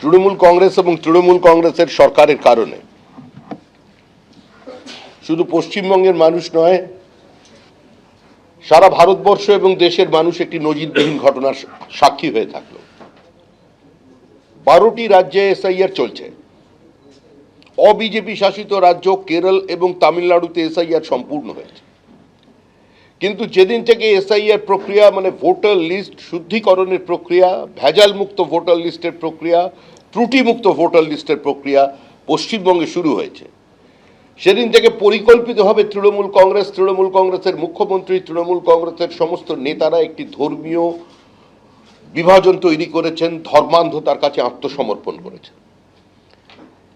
তৃণমূল কংগ্রেস এবং তৃণমূল কংগ্রেসের সরকারের কারণে শুধু পশ্চিমবঙ্গের মানুষ নয়, সারা ভারতবর্ষ এবং দেশের মানুষ একটি নজিরবিহীন ঘটনার সাক্ষী হয়ে থাকলো। 12টি রাজ্যে এসআইআর চলছে। অবিজেপি শাসিত রাজ্য কেরল এবং তামিলনাড়ুতে এসআইআর সম্পূর্ণ হয়েছে। কিন্তু যেদিন থেকে এসআইআর প্রক্রিয়া মানে ভোটার লিস্ট শুদ্ধিকরণের প্রক্রিয়া, ভেজাল মুক্ত ভোটার লিস্টের প্রক্রিয়া, ত্রুটিমুক্ত ভোটার লিস্টের প্রক্রিয়া পশ্চিমবঙ্গে শুরু হয়েছে, সেদিন থেকে পরিকল্পিতভাবে তৃণমূল কংগ্রেসের মুখ্যমন্ত্রী, তৃণমূল কংগ্রেসের সমস্ত নেতারা একটি ধর্মীয় বিভাজন তৈরি করেছেন, ধর্মান্ধতার কাছে আত্মসমর্পণ করেছেন।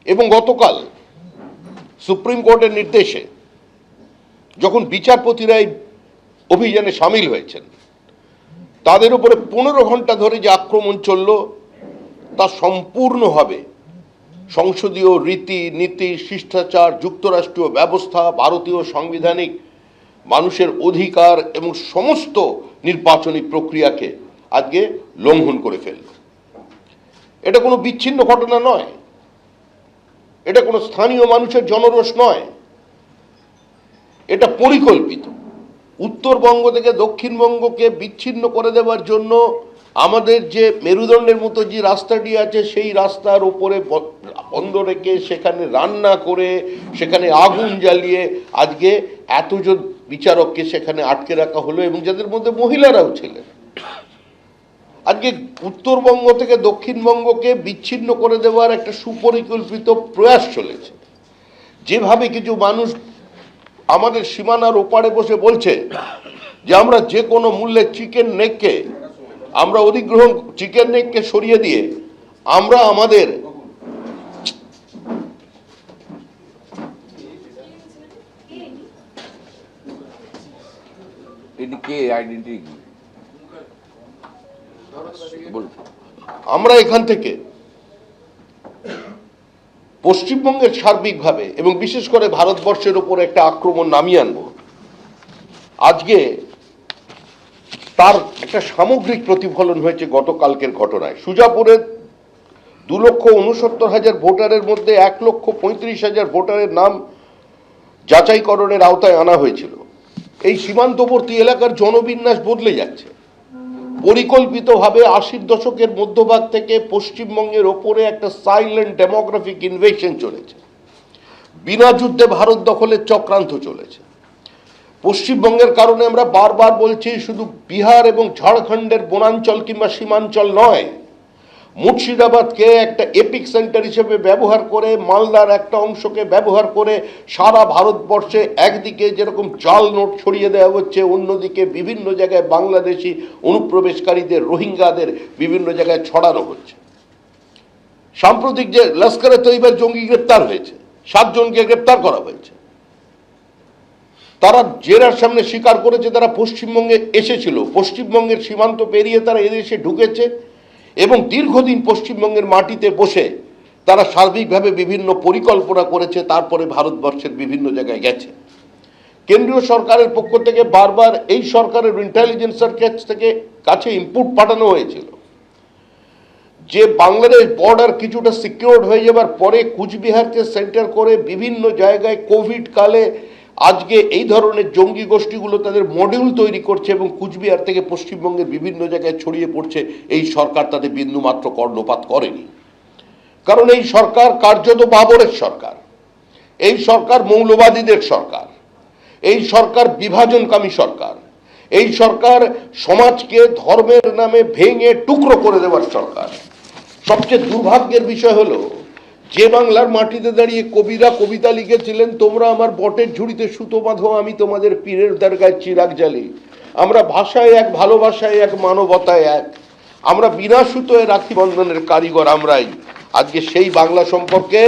এবং গতকাল সুপ্রিম কোর্টের নির্দেশে যখন বিচারপতিরা এই অভিযানে সামিল হয়েছেন, তাদের উপরে 15 ঘন্টা ধরে যে আক্রমণ চলল তা সম্পূর্ণভাবে সংসদীয় রীতি নীতি, শিষ্টাচার, যুক্তরাষ্ট্রীয় ব্যবস্থা, ভারতীয় সাংবিধানিক মানুষের অধিকার এবং সমস্ত নির্বাচনী প্রক্রিয়াকে আজকে লঙ্ঘন করে ফেলল। এটা কোনো বিচ্ছিন্ন ঘটনা নয়, এটা কোনো স্থানীয় মানুষের জনরোষ নয়, এটা পরিকল্পিত। উত্তরবঙ্গ থেকে দক্ষিণবঙ্গকে বিচ্ছিন্ন করে দেওয়ার জন্য আমাদের যে মেরুদণ্ডের মতো যে রাস্তাটি আছে, সেই রাস্তার উপরে বন্ধ রেখে সেখানে রান্না করে সেখানে আগুন জ্বালিয়ে আজকে এতজন বিচারককে সেখানে আটকে রাখা হলো, এবং যাদের মধ্যে মহিলারাও ছিলেন। আজকে উত্তরবঙ্গ থেকে দক্ষিণবঙ্গকে বিচ্ছিন্ন করে দেওয়ার একটা সুপরিকল্পিত প্রয়াস চলেছে। যেভাবে কিছু মানুষ আমাদের সীমানার ওপারে বসে বলছে যে আমরা যে কোনো মূল্যে চিকেন নেককে সরিয়ে দিয়ে আমরা আমাদের এখান থেকে পশ্চিমবঙ্গের সার্বিকভাবে এবং বিশেষ করে ভারতবর্ষের উপর একটা আক্রমণ নামিয়ে আনবো। আজকে তার একটা সামগ্রিক প্রতিফলন হয়েছে গতকালকের ঘটনায়। সুজাপুরের 2,69,000 ভোটারের মধ্যে 1,35,000 ভোটারের নাম যাচাইকরণের আওতায় আনা হয়েছিল। এই সীমান্তবর্তী এলাকার জনবিন্যাস বদলে যাচ্ছে। পরিকল্পিতভাবে 80-র দশকের মধ্যভাগ থেকে পশ্চিমবঙ্গের ওপরে একটা সাইলেন্ট ডেমোগ্রাফিক ইনভেশন চলেছে। বিনা যুদ্ধে ভারত দখলের চক্রান্ত চলেছে। পশ্চিমবঙ্গের কারণে আমরা বারবার বলছি, শুধু বিহার এবং ঝাড়খণ্ডের বনাঞ্চল কিংবা সীমাঞ্চল নয়, মুর্শিদাবাদকে একটা এপিক সেন্টার হিসেবে ব্যবহার করে, মালদার একটা অংশকে ব্যবহার করে সারা ভারতবর্ষে একদিকে যেরকম জাল নোট ছড়িয়ে দেওয়া হচ্ছে, অন্যদিকে বিভিন্ন জায়গায় বাংলাদেশি অনুপ্রবেশকারীদের, রোহিঙ্গাদের বিভিন্ন জায়গায় ছড়ানো হচ্ছে। সাম্প্রতিক যে লস্করে তৈবার জঙ্গি গ্রেপ্তার হয়েছে, 7 জনকে গ্রেপ্তার করা হয়েছে। তারা জেরার সামনে স্বীকার করেছে তারা পশ্চিমবঙ্গে এসেছিল, পশ্চিমবঙ্গের সীমান্ত পেরিয়ে তারা এদেশে ঢুকেছে এবং দীর্ঘদিন পশ্চিমবঙ্গের মাটিতে বসে তারা সার্বিকভাবে বিভিন্ন পরিকল্পনা করেছে, তারপরে ভারতবর্ষের বিভিন্ন জায়গায় গেছে। কেন্দ্রীয় সরকারের পক্ষ থেকে বারবার এই সরকারের ইন্টেলিজেন্সের কাছে ইনপুট পাঠানো হয়েছিল যে বাংলাদেশ বর্ডার কিছুটা সিকিউরড হয়ে যাবার পরে কুচবিহারকে সেন্টার করে বিভিন্ন জায়গায় কোভিড কালে আজকে এই ধরনের জঙ্গি গোষ্ঠীগুলো তাদের মডিউল তৈরি করছে এবং কুচবিহার থেকে পশ্চিমবঙ্গের বিভিন্ন জায়গায় ছড়িয়ে পড়ছে। এই সরকার তাদের বিন্দুমাত্র কর্ণপাত করেনি, কারণ এই সরকার কার্যত বাবরের সরকার, এই সরকার মৌলবাদীদের সরকার, এই সরকার বিভাজনকামী সরকার, এই সরকার সমাজকে ধর্মের নামে ভেঙে টুকরো করে দেওয়ার সরকার। সবচেয়ে দুর্ভাগ্যের বিষয় হলো, যে বাংলার মাটিতে দাঁড়িয়ে কবিরা কবিতা লিখেছিলেন, তোমরা আমার বটের ঝুড়িতে সুতো বাঁধো, আমি তোমাদের পীরের দরগায় চিরাগ জ্বালি, আমরা ভাষায় এক, ভালোবাসায় এক, মানবতায় এক, আমরা বিনা সুতোয় রাখি বন্ধনের কারিগর আমরাই। আজকে সেই বাংলা সম্পর্কে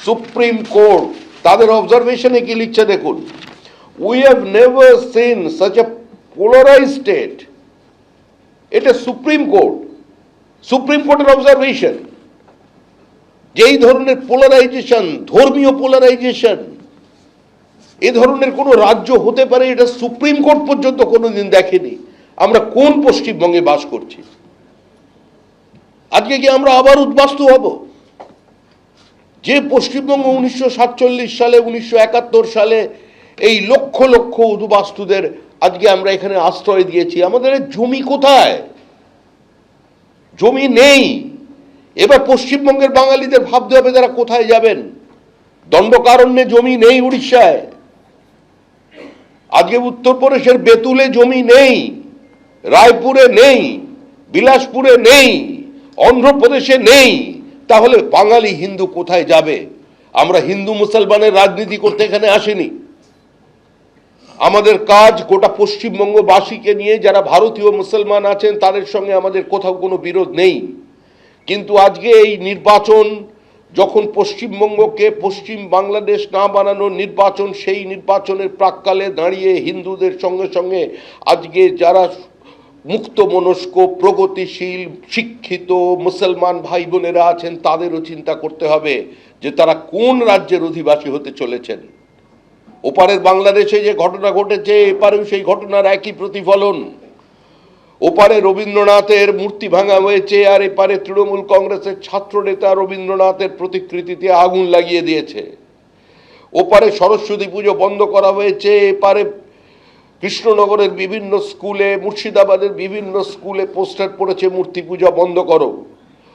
সুপ্রিম কোর্ট তাদের অবজারভেশনে কি লিখছে দেখুন, we have never seen such a polarised state. এটা সুপ্রিম কোর্টের অবজারভেশন। যেই ধরনের পোলারাইজেশন, ধর্মীয় পোলারাইজেশন, এ ধরনের কোনো রাজ্য হতে পারে এটা সুপ্রিম কোর্ট পর্যন্ত কোনোদিন দেখেনি। আমরা কোন পশ্চিমবঙ্গে বাস করছি? আজকে কি আমরা আবার উদ্বাস্তু হব? যে পশ্চিমবঙ্গ 1947 সালে 1971 সালে এই লক্ষ লক্ষ উদ্বাস্তুদের আজকে আমরা এখানে আশ্রয় দিয়েছি, আমাদের জমি কোথায়? জমি নেই। এবার পশ্চিমবঙ্গের বাঙালিদের ভাবতে হবে তারা কোথায় যাবেন। দণ্ডকারণ্যে জমি নেই উড়িষ্যায়, আজকে উত্তরপ্রদেশের বেতুলে জমি নেই, রায়পুরে নেই, বিলাসপুরে নেই, অন্ধ্রপ্রদেশে নেই। তাহলে বাঙালি হিন্দু কোথায় যাবে? আমরা হিন্দু মুসলমানের রাজনীতি করতে এখানে আসিনি। আমাদের কাজ গোটা পশ্চিমবঙ্গবাসীকে নিয়ে, যারা ভারতীয় মুসলমান আছেন তাদের সঙ্গে আমাদের কোথাও কোনো বিরোধ নেই। কিন্তু আজকে এই নির্বাচন, যখন পশ্চিমবঙ্গকে পশ্চিম বাংলাদেশ না বানানোর নির্বাচন, সেই নির্বাচনের প্রাক্কালে দাঁড়িয়ে হিন্দুদের সঙ্গে সঙ্গে আজকে যারা মুক্ত মনস্ক, প্রগতিশীল, শিক্ষিত মুসলমান ভাই বোনেরা আছেন তাদেরও চিন্তা করতে হবে যে তারা কোন রাজ্যের অধিবাসী হতে চলেছেন। ওপারের বাংলাদেশে যে ঘটনা ঘটেছে, এপারেও সেই ঘটনার একই প্রতিফলন। ওপারে রবীন্দ্রনাথের মূর্তি ভাঙা হয়েছে, আর এপারে তৃণমূল কংগ্রেসের ছাত্র নেতা রবীন্দ্রনাথের প্রতিকৃতিতে আগুন লাগিয়ে দিয়েছে। ওপারে সরস্বতী পুজো বন্ধ করা হয়েছে, এপারে কৃষ্ণনগরের বিভিন্ন স্কুলে, মুর্শিদাবাদের বিভিন্ন স্কুলে পোস্টার পড়েছে মূর্তি পূজা বন্ধ করো।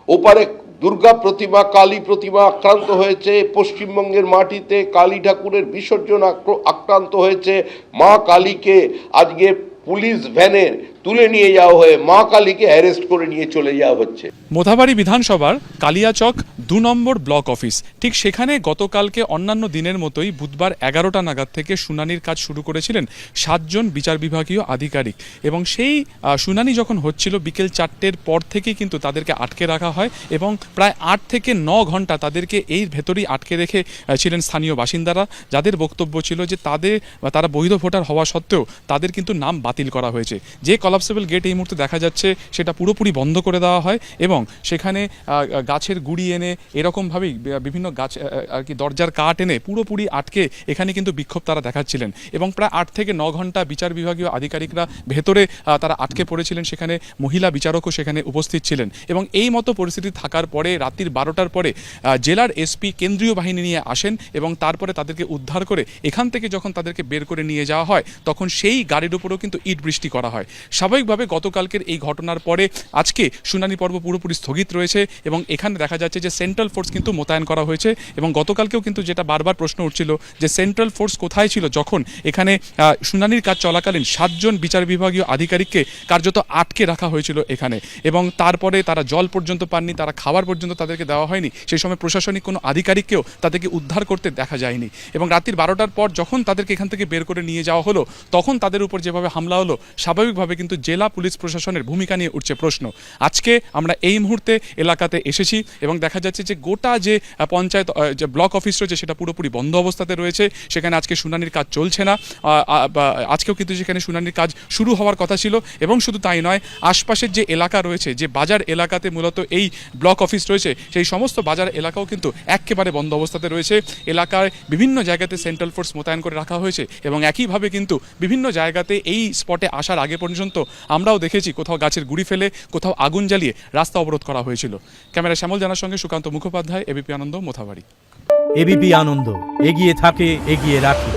ওপারে দুর্গা প্রতিমা, কালী প্রতিমা আক্রান্ত হয়েছে, পশ্চিমবঙ্গের মাটিতে কালী ঠাকুরের বিসর্জন আক্রান্ত হয়েছে। মা কালীকে আজকে পুলিশ ভ্যানে তুলে নিয়ে যাওয়া হয়ে মা কালীকে অ্যারেস্ট করে নিয়ে চলে যাওয়া হচ্ছে। মোথাবাড়ি বিধানসভার কালিয়াচক 2 নম্বর ব্লক অফিস, ঠিক সেখানে গতকালকে অন্যান্য দিনের মতোই বুধবার 11টা নাগাদ থেকে শুনানির কাজ শুরু করেছিলেন 7 জন বিচার বিভাগীয় আধিকারিক। এবং সেই শুনানি যখন হচ্ছিল বিকেল 4টের পর থেকেই কিন্তু তাদেরকে আটকে রাখা হয় এবং প্রায় 8 থেকে 9 ঘন্টা তাদেরকে এই ভেতরেই আটকে রেখে ছিলেন স্থানীয় বাসিন্দারা, যাদের বক্তব্য ছিল যে তারা বৈধ ভোটার হওয়া সত্ত্বেও তাদের কিন্তু নাম বাতিল করা হয়েছে। যে কলাপসেবল গেট এই মুহূর্তে দেখা যাচ্ছে সেটা পুরোপুরি বন্ধ করে দেওয়া হয় এবং সেখানে গাছের গুড়ি এনে এরকমভাবেই বিভিন্ন গাছ আর কি দরজার কাঠ এনে পুরোপুরি আটকে এখানে কিন্তু বিক্ষোভ তারা দেখাচ্ছিলেন। এবং প্রায় 8 থেকে 9 ঘন্টা বিচার বিভাগীয় আধিকারিকরা ভেতরে তারা আটকে পড়েছিলেন, সেখানে মহিলা বিচারকও সেখানে উপস্থিত ছিলেন। এবং এই মতো পরিস্থিতি থাকার পরে রাত্রির 12টার পরে জেলার এসপি কেন্দ্রীয় বাহিনী নিয়ে আসেন এবং তারপরে তাদেরকে উদ্ধার করে এখান থেকে যখন তাদেরকে বের করে নিয়ে যাওয়া হয় তখন সেই গাড়ির উপরেও কিন্তু ইট বৃষ্টি করা হয়। স্বাভাবিকভাবে গতকালকের এই ঘটনার পরে আজকে শুনানি পর্ব পুরোপুরি স্থগিত রয়েছে এবং এখানে দেখা যাচ্ছে যে সেন্ট্রাল ফোর্স কিন্তু মোতায়েন করা হয়েছে। এবং গতকালকেও কিন্তু যেটা বারবার প্রশ্ন উঠছিল যে সেন্ট্রাল ফোর্স কোথায় ছিল যখন এখানে শুনানির কাজ চলাকালীন 7 জন বিচার বিভাগীয় আধিকারিককে কার্যত আটকে রাখা হয়েছিল এখানে, এবং তারপরে তারা জল পর্যন্ত পাননি, তারা খাবার পর্যন্ত তাদেরকে দেওয়া হয়নি। সেই সময় প্রশাসনিক কোনো আধিকারিককেও তাদেরকে উদ্ধার করতে দেখা যায়নি। এবং রাত্রির 12টার পর যখন তাদেরকে এখান থেকে বের করে নিয়ে যাওয়া হলো তখন তাদের উপর যেভাবে হামলা হলো, স্বাভাবিকভাবে কিন্তু জেলা পুলিশ প্রশাসনের ভূমিকা নিয়ে উঠছে প্রশ্ন। আজকে আমরা এই মুহূর্তে এলাকাতে এসেছি এবং দেখা যাচ্ছে যে গোটা যে পঞ্চায়েত যে ব্লক অফিস রয়েছে সেটা পুরোপুরি বন্ধ অবস্থাতে রয়েছে। সেখানে আজকে শুনানির কাজ চলছে না। আজকেও কিন্তু সেখানে শুনানির কাজ শুরু হওয়ার কথা ছিল। এবং শুধু তাই নয়, আশপাশের যে এলাকা রয়েছে, যে বাজার এলাকাতে মূলত এই ব্লক অফিস রয়েছে, সেই সমস্ত বাজার এলাকাও কিন্তু একেবারে বন্ধ অবস্থাতে রয়েছে। এলাকায় বিভিন্ন জায়গাতে সেন্ট্রাল ফোর্স মোতায়েন করে রাখা হয়েছে এবং একইভাবে কিন্তু বিভিন্ন জায়গাতে এই স্পটে আসার আগে পর্যন্ত আমরাও দেখেছি কোথাও গাছের গুড়ি ফেলে, কোথাও আগুন জ্বালিয়ে রাস্তা অবরোধ করা হয়েছিল। ক্যামেরা শ্যামল জানার সঙ্গে সুকান্ত মুখোপাধ্যায়, এবিপি আনন্দ, মোথাবাড়ি। এবিপি আনন্দ, এগিয়ে থাকে, এগিয়ে রাখে।